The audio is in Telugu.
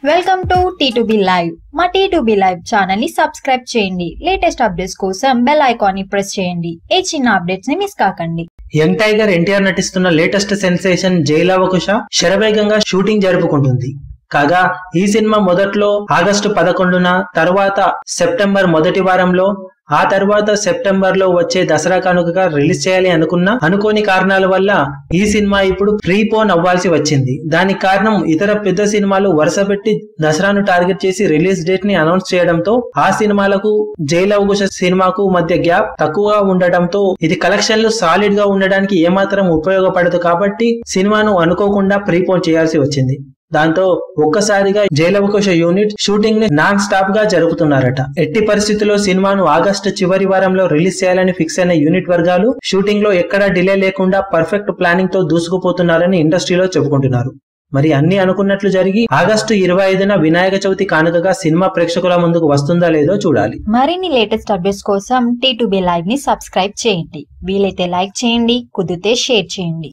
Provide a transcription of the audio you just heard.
Welcome to T2B live. మా T2B లైవ్ ఛానల్ ని సబ్స్క్రైబ్ చేయండి. లేటెస్ట్ అప్డేట్స్ కోసం బెల్ ఐకాన్ ని ప్రెస్ చేయండి. ఏ చిన్న అప్డేట్స్ ని మిస్ కాకండి. యంగ్ టైగర్ ఎన్టీఆర్ నటిస్తున్న లేటెస్ట్ సెన్సేషన్ జైలవకుశ శరవేగంగా షూటింగ్ జరుపుకుంటుంది. కాగా ఈ సినిమా మొదట్లో ఆగస్టు 11న, తర్వాత సెప్టెంబర్ మొదటి వారంలో, ఆ తర్వాత సెప్టెంబర్ లో వచ్చే దసరా కానుకగా రిలీజ్ చేయాలి అనుకోని కారణాల వల్ల ఈ సినిమా ఇప్పుడు ప్రీపోన్ అవ్వాల్సి వచ్చింది. దానికి కారణం ఇతర పెద్ద సినిమాలు వరుసపెట్టి దసరాను టార్గెట్ చేసి రిలీజ్ డేట్ ని అనౌన్స్ చేయడంతో ఆ సినిమాలకు జైలవకుశ సినిమాకు మధ్య గ్యాప్ తక్కువగా ఉండటంతో ఇది కలెక్షన్లు సాలిడ్ గా ఉండడానికి ఏమాత్రం ఉపయోగపడదు కాబట్టి సినిమాను అనుకోకుండా ప్రీపోన్ చేయాల్సి వచ్చింది. దాంతో ఒక్కసారిగా జైలవకుశ యూనిట్ షూటింగ్ ని నాన్ స్టాప్ గా జరుపుతున్నారట. ఎట్టి పరిస్థితుల్లో సినిమాను ఆగస్టు చివరి వారంలో రిలీజ్ చేయాలని ఫిక్స్ అయిన యూనిట్ వర్గాలు షూటింగ్ లో ఎక్కడా డిలే లేకుండా పర్ఫెక్ట్ ప్లానింగ్ తో దూసుకుపోతున్నారని ఇండస్ట్రీలో చెప్పుకుంటున్నారు. మరి అన్ని అనుకున్నట్లు జరిగి ఆగస్టు 25న వినాయక చవితి కానుకగా సినిమా ప్రేక్షకుల ముందుకు వస్తుందా లేదో చూడాలి. మరిన్ని లేటెస్ట్ అప్డేట్స్ కోసం T2B లైవ్ ని సబ్స్క్రైబ్ చేయండి. వీలైతే లైక్ చేయండి, కుదిరితే షేర్ చేయండి.